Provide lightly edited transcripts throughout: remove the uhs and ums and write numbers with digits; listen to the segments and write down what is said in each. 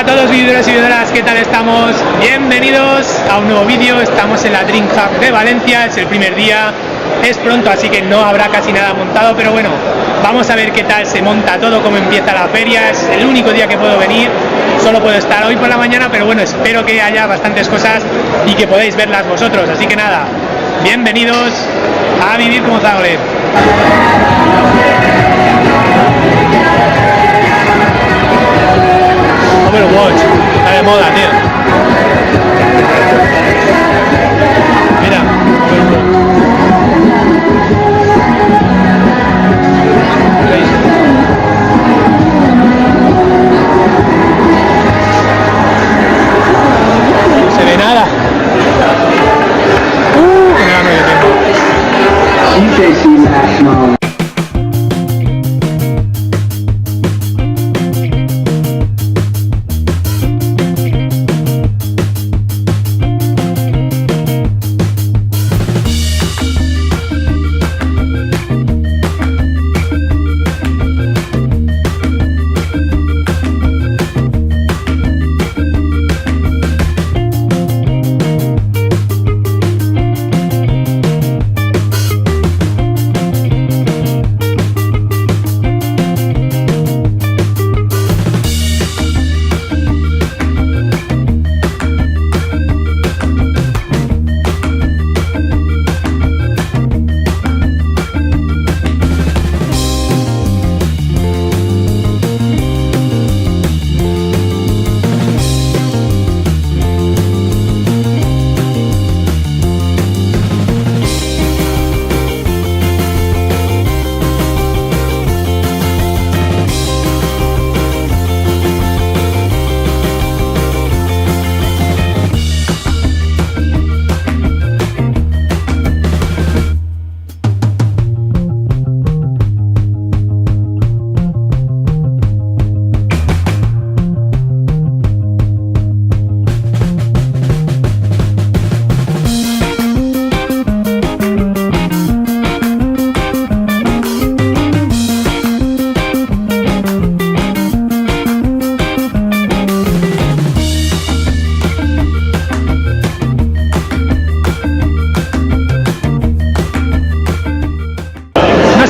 Hola a todos vividores y vividoras, ¿qué tal estamos? Bienvenidos a un nuevo vídeo. Estamos en la Dreamhack de Valencia, es el primer día, es pronto, así que no habrá casi nada montado, pero bueno, vamos a ver qué tal se monta todo, cómo empieza la feria. Es el único día que puedo venir, solo puedo estar hoy por la mañana, pero bueno, espero que haya bastantes cosas y que podáis verlas vosotros, así que nada, bienvenidos a Vivir como Zagoled. Overwatch, está de moda, tío. Mira, no se ve nada. Qué grande que tengo.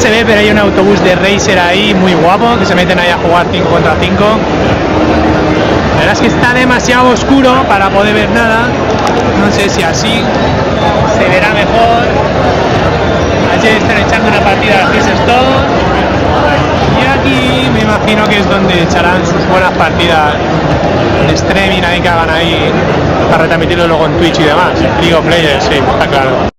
Se ve, pero hay un autobús de racer ahí muy guapo que se meten ahí a jugar 5 contra 5. La verdad es que está demasiado oscuro para poder ver nada. No sé si así se verá mejor. Allí están echando una partida de races todos. Y aquí me imagino que es donde echarán sus buenas partidas de streaming ahí que hagan ahí para retransmitirlo luego en Twitch y demás. League of Legends, sí, está claro.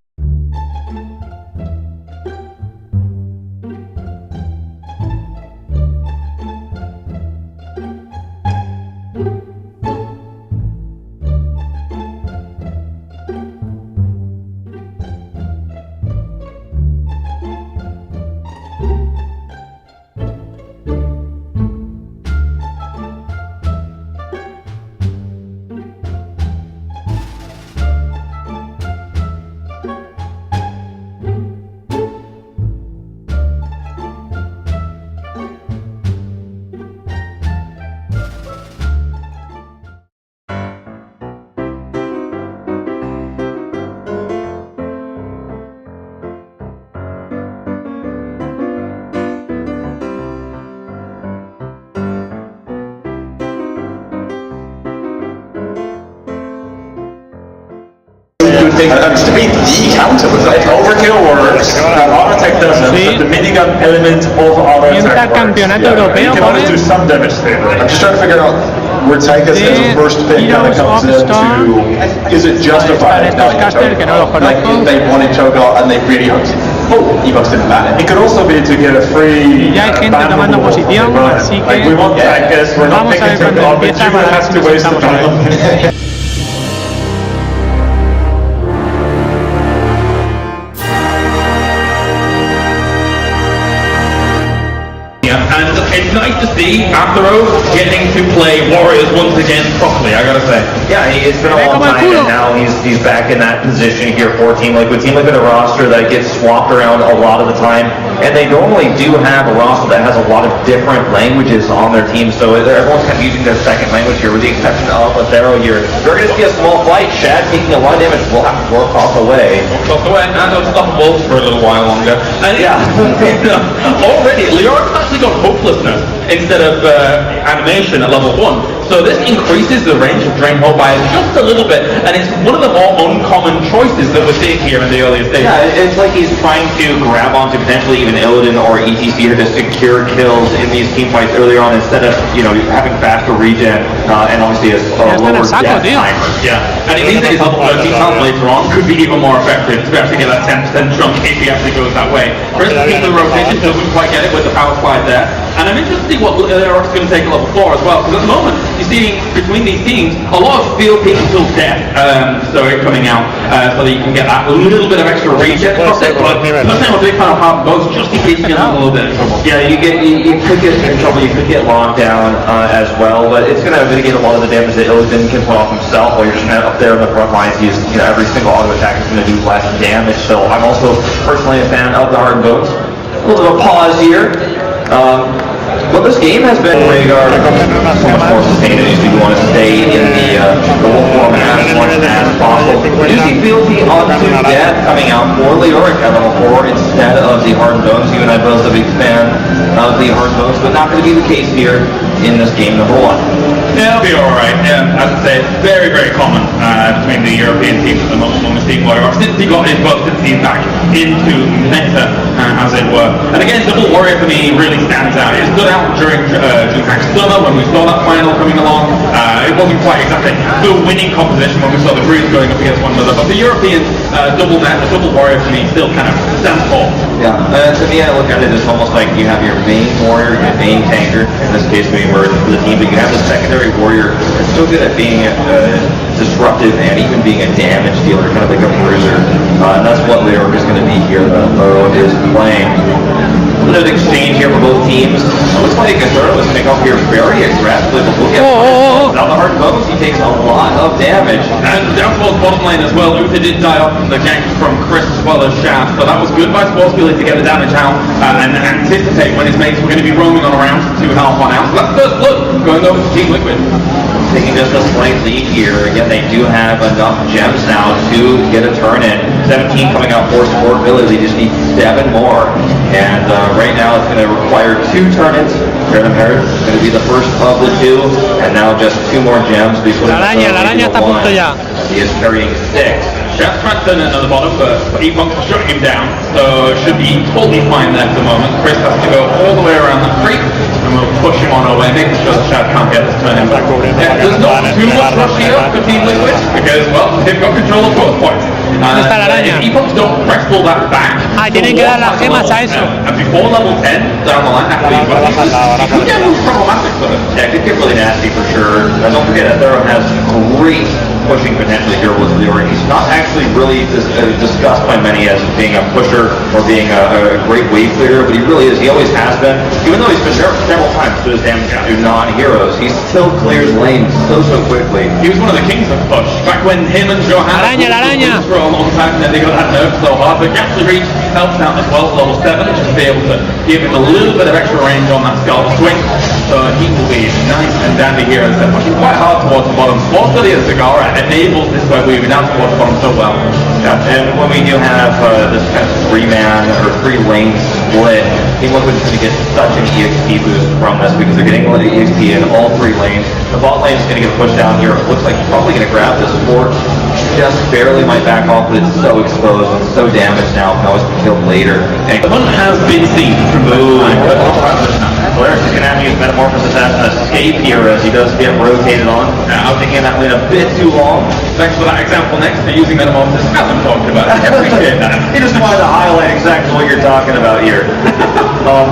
To be the counter, like overkill works, auto attack doesn't, but the minigun element of auto attack works. Yeah, you can always do some damage there. I'm just trying to figure out where Tychus as a first pick kind of comes into, is it justified? Like if they wanted Cho'Gath and they really hoped, E-Bucks didn't ban it. It could also be to get a free tomando posición, así que like we want Tychus, we're not picking Cho'Gath, but you would have to waste the time. And it's nice to see After getting to play Warriors once again properly, I gotta say. Yeah, it's been a long time, and now he's back in that position here for a team like a roster that gets swapped around a lot of the time. and they normally do have a roster that has a lot of different languages on their team, so everyone's kind of using their second language here, with the exception of Lazaro here. They're going to see a small fight. Shad taking a lot of damage, will have to work off away. Off away, and unstoppable for a little while longer. And yeah, already Leoric's actually got hopelessness instead of animation at level 1. So this increases the range of Drain Hold by just a little bit, and it's one of the more uncommon choices that we're seeing here in the earlier stages. Yeah, it's like he's trying to grab onto potentially even Illidan or ETC to secure kills in these team fights earlier on, instead of, you know, having faster regen and obviously a lower death timer. Yeah, and it means that his level 13 health later on could be even more effective to actually get that 10% chunk if he actually goes that way. For instance, the rotation doesn't quite get it with the power slide there. And I'm interested to see what Leoric's going to take at level 4 as well, because at the moment you're seeing between these teams a lot of field peak until death, so it's coming out so that you can get that little bit of extra regen across it. But I'm saying a big fan of hard bows just in case you get a little bit of trouble. Yeah, you could get in trouble, you could get locked down as well, but it's going to mitigate a lot of the damage that Illidan can put off himself while you're just up there in the front lines. He's, you know, every single auto attack is going to do less damage, so I'm also personally a fan of the hard bows. A little bit of a pause here. Well, this game has been Rhaegar so much more sustained. You want to stay in the wolf format as much as possible. You see fealty onto death coming out for Leoric at level 4 instead of the hard bones. You and I both a big fan of the hard bones, but not going to be the case here in this game number 1. Yeah, it'll be alright. Yeah, as I say, it's very, very common between the European teams at the moment on this team warrior, since he got his both team back into meta, as it were. And again, double warrior for me really stands out. It stood out during Dreamhack Summer when we saw that final coming along. It wasn't quite exactly the winning composition when we saw the Greens going up against one another, but the European double warrior for me still kind of stands tall. Yeah, to me I look at it as almost like you have your main warrior, your main tanker, in this case maybe for the team, but you have the secondary warrior that's still good at being disruptive and even being a damage dealer, kind of like a bruiser. And that's what Leoric is going to be here. The Mo is playing. A little exchange here for both teams. It looks like Azura was going to go here very aggressively, but we'll get without the hard bows, he takes a lot of damage. And down towards bottom lane as well, Uther did die off from the gank from Chris as well as Shaft, so that was good by Sportsbilly to get the damage out and anticipate when his mates were going to be roaming on around 2 health on out. So that's first blood going over to Team Liquid. Taking just a slight lead here. Again, they do have enough gems now to get a turn in. 17 coming out for Sportsbilly. They just need 7 more. And right now it's going to require 2 turn-ins. Random Harris is going to be the first of the 2. And now just 2 more gems. La araña está a punto ya. He is carrying 6. Shaft tried to turn it at the bottom, but E-Punk shut him down, so should be totally fine there at the moment. Chris has to go all the way around that creep, and we'll push him on away, making sure that Shaft can't get this turn in. Yeah, there's not too much rush here for Team Liquid, because, well, they've got control of both points. If E-Punks don't wrestle that back, tienen que dar las gemas a eso. And before level 10, down the line, after these weapons, it could get a little problematic for them. Yeah, it could get really nasty for sure. And don't forget that Thero has great pushing potentially here with Leoric. He's not actually really discussed by many as being a pusher or being a great wave clearer, but he really is. He always has been. Even though he's been nerfed several times to his damage to non-heroes, he still clears lanes so quickly. He was one of the kings of push. Back when him and Johanna for a long time, then they got that nerf so hard, but Gapsley Reach helps out as well at level 7, just to be able to give him a little bit of extra range on that Skull swing. So he will be nice and dandy here as they're pushing quite hard towards the bottom. Sportsbilly as Zagara enables this way weaving down towards the bottom so well. Yeah, and when we do have this kind of 3-man or 3-lane split, Team Liquid is going to get such an EXP boost from this because they're getting a lot of EXP in all 3 lanes. The bot lane is going to get pushed down here. It looks like he's probably going to grab this fort. Just barely might back off, but it's so exposed and so damaged now. Can always be killed later. And the hunt has been seen from the Blair's just going to have to use Metamorphosis as an escape here as he does get rotated on. I'm thinking that lane a bit too long. Thanks for that example next for using Metamorphosis as I'm talking about. I appreciate that. He just wanted to highlight exactly what you're talking about here.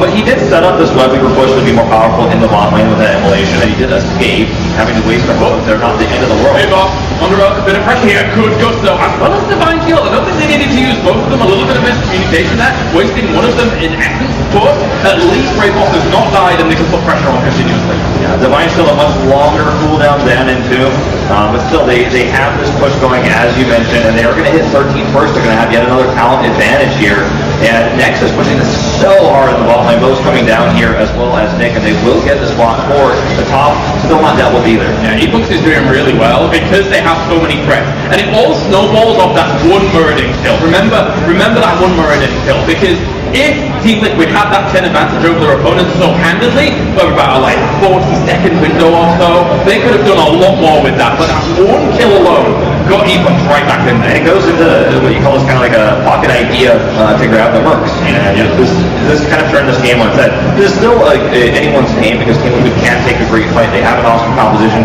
But he did set up this web we were pushed to be more powerful in the bot lane with that immolation, and he did escape, having to waste their hook. They're not the end of the world. Big off, under a bit of pressure here, good gusto, as well as Divine Shield. I don't think they needed to use both of them, a little bit of miscommunication there, wasting one of them in essence, but at least Rayboss is not not died and they can put pressure on continuously. Yeah, Divine's still a much longer cooldown than Entomb, but still they have this push going as you mentioned, and they are going to hit 13 first. They're going to have yet another talent advantage here. And Nexus pushing this so hard in the bottom lane, both coming down here as well as Nick, and they will get the spot for the top. Still not dealt with either. Yeah, eBooks is doing really well because they have so many threats, and it all snowballs off that one Muradin kill. Remember that one Muradin kill, because if Team Liquid had that 10 advantage over their opponents so handedly, for about like 40-second window or so, they could have done a lot more with that. But that one kill alone got eBooks right back in there. It goes into what you call this kind of like a pocket idea to grab the mercs. And this kind of turned this game on its head. This is still anyone's game because Team Liquid can take a great fight. They have an awesome composition.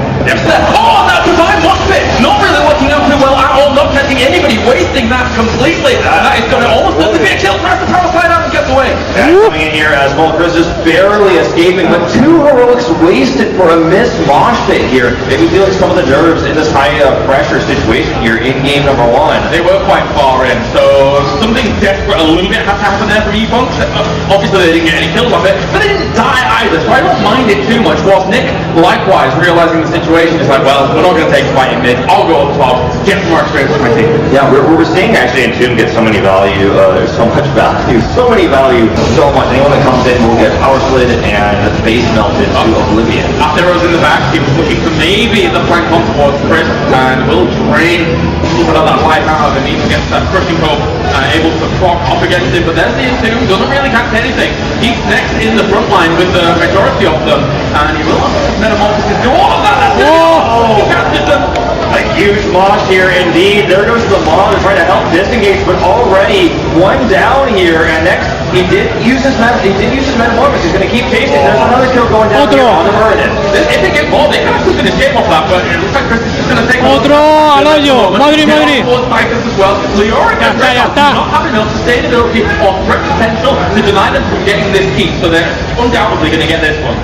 Oh, that Divine watched it! Not really working out too well at all, not catching anybody, wasting that completely. That is going to almost be a kill. Press the power slide out and gets away. Coming in here as well, Chris is barely escaping, but 2 heroics wasted for a missed mosh pit here. Maybe feeling some of the nerves in this high pressure situation here in game number 1. They were quite far in, so something desperate a little bit had to happen there for eBooks. Obviously they didn't get any kills off it, but they didn't die either, so I don't mind it too much. Whilst Nick, likewise, realizing the situation, is like, well, we're not going to take fighting mid, I'll go up top, get some more experience with my team. Yeah, we're seeing actually Entomb get so many value, so much value, so much. Anyone that comes in will get power slid and base melted to oblivion. After Rose in the back, he was looking for maybe the flank on towards Chris, and will drain a little bit of that life out of him. He gets that crushing hope, able to proc up against him, but there's the Entomb, doesn't really catch anything. He's next in the front line with the majority of them, and he will metamorphosis do all of that. He captured them. A huge mosh here indeed. There goes the Maw to try to help disengage, but already one down here, and next he did use his metamorphosis. He's going to keep chasing. There's another kill going down here on the Muradin. If they get more, they can actually finish game off that, but it looks like Chris is just going to take otro al hoyo. Madre. As well. Leoric and Red do not have enough sustainability or threat potential to deny them from getting this keep, so they're undoubtedly going to get this one.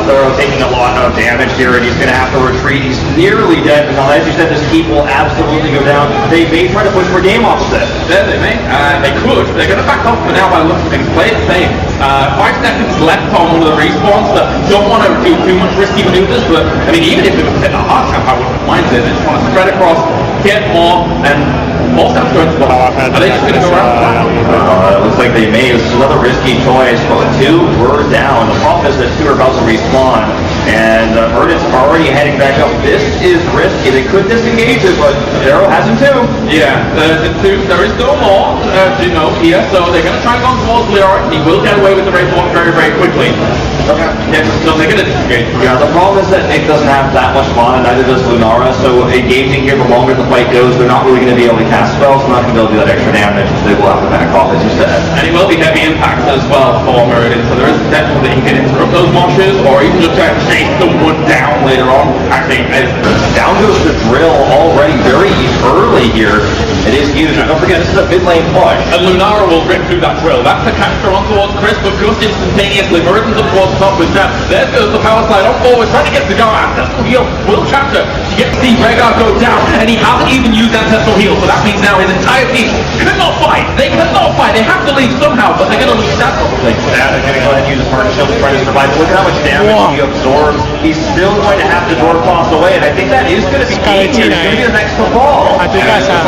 Thorough taking a lot of damage here, and he's going to have to retreat. He's nearly dead, but as you said, this keep will absolutely go down. They may try to push for game opposite. There they may. They could. They're going to back off for now by looking at things. Play it safe. 5 seconds left on one of the respawns that don't want to do too much risky maneuvers, but I mean, even if it was a hard cap, I wouldn't mind it. They just want to spread across, get more, and more stuff's going to the hard. Are they just going to go around? It looks like they may. This is another risky choice, but 2 were down. The problem is that 2 are about to respawn, and Muradin's already heading back up. This is risky. They could disengage it, but Arrow has him too. Yeah, there is no more, here, so they're going to try and go towards Leoric. He will get away with the respawn very, very quickly. Yeah, so they're going to disengage. Yeah, the problem is that Nick doesn't have that much mana, neither does Lunara, so engaging here the longer the fight goes, they're not really going to be able to cast spells, they're not going to be able to do that extra damage, they will have to back off, as you said. And it will be heavy impact as well for Muradin, so there is potential that he can interrupt those moshes, or even just try to chase someone down later on. Actually, down goes the drill already very early here. It is huge. Don't forget, this is a mid lane push. And Lunara will rip through that drill. That's the caster on towards Chris, but just instantaneously. Muradin's up towards the top with that. There goes the power slide on forward, trying to get the guard. Ancestral heal will chapter. She gets the Rhaegar go down, and he hasn't even used Ancestral heal, so that means now his entire team cannot fight. They cannot fight. They have to leave somehow, but they're going to lose that probably. Yeah, they're going to go ahead and use his Mark Shield to try to survive. Look at how much damage he absorbs. He's still going to have to door toss away, and I think that is going to be game here. He's going to be the next to fall. A tu casa.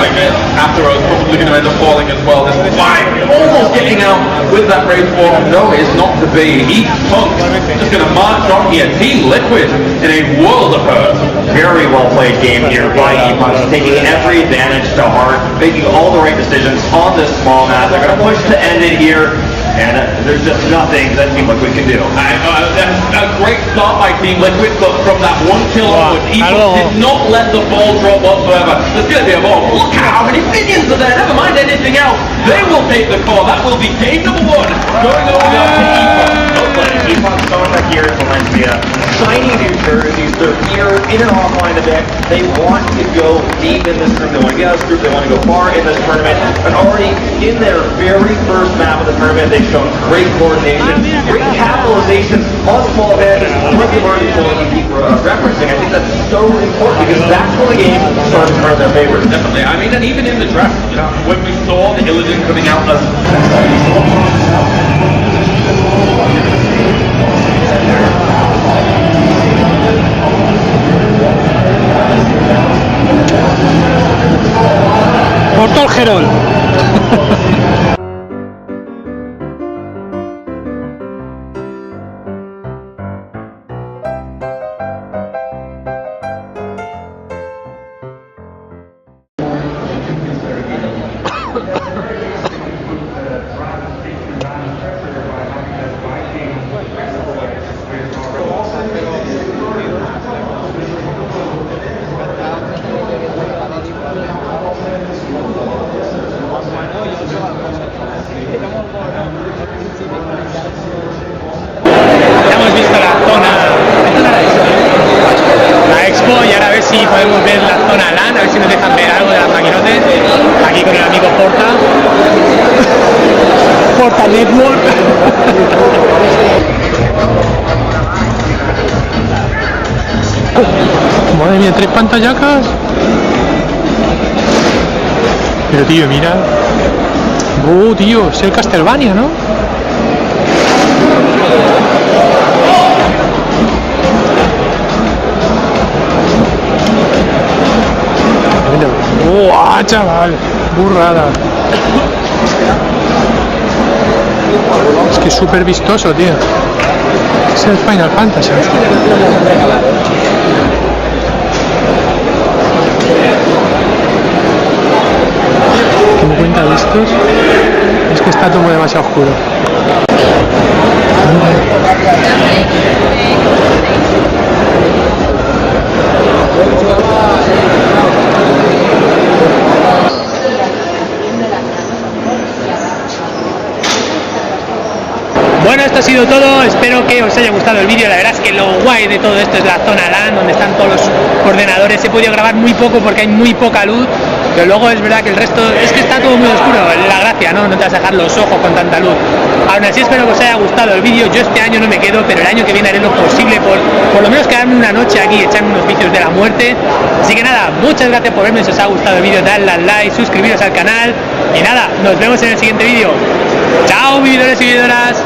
After us, probably going to end up falling as well. This is fine. Almost getting out with that rage form. No, it's not to be. He's punked. Just going to march on here. Team Liquid in a world of hurt. Very well played game here by eBooks, taking every advantage to heart, making all the right decisions on this small map. They're going to push to end it here, and there's just nothing that Team Liquid can do. A great start by Team Liquid, but from that one kill onwards, eBooks did not let the ball drop whatsoever. There's going to be a ball. Look how many minions are there. Never mind anything else. They will take the call. That will be game number 1 going over to eBooks. eBooks going back here in Valencia. Shiny new jerseys. They're here in an offline event. They want to go deep in this group. They want to get out of this group. They want to go far in this tournament. And already in their very first map of the tournament, they've shown great coordination, great capitalization on small advantages. What they've already told you keep referencing. I think that's so important because that's when the game starts to turn their favor. Definitely. I mean, and even in the draft, when we saw the Illidan coming out as cortó el Gerol. Podemos ver la zona LAN, a ver si nos dejan ver algo de las maquinotes. Aquí con el amigo Porta Network. Madre mía, 3 pantallacas. Pero tío, mira. Tío, es el Castlevania, ¿no? ¡Buah, chaval! Burrada. Es que es súper vistoso, tío. Es el Final Fantasy. ¿Qué me cuenta de estos? Es que está todo demasiado oscuro. Bueno, esto ha sido todo, espero que os haya gustado el vídeo. La verdad es que lo guay de todo esto es la zona LAN, donde están todos los ordenadores. He podido grabar muy poco porque hay muy poca luz, pero luego es verdad que el resto, es que está todo muy oscuro, la gracia, ¿no? No te vas a dejar los ojos con tanta luz. Aún así espero que os haya gustado el vídeo. Yo este año no me quedo, pero el año que viene haré lo posible por lo menos quedarme una noche aquí y echarme unos vicios de la muerte. Así que nada, muchas gracias por verme. Si os ha gustado el vídeo, dadle al like, suscribiros al canal y nada, nos vemos en el siguiente vídeo. Chao, vividores y vividoras.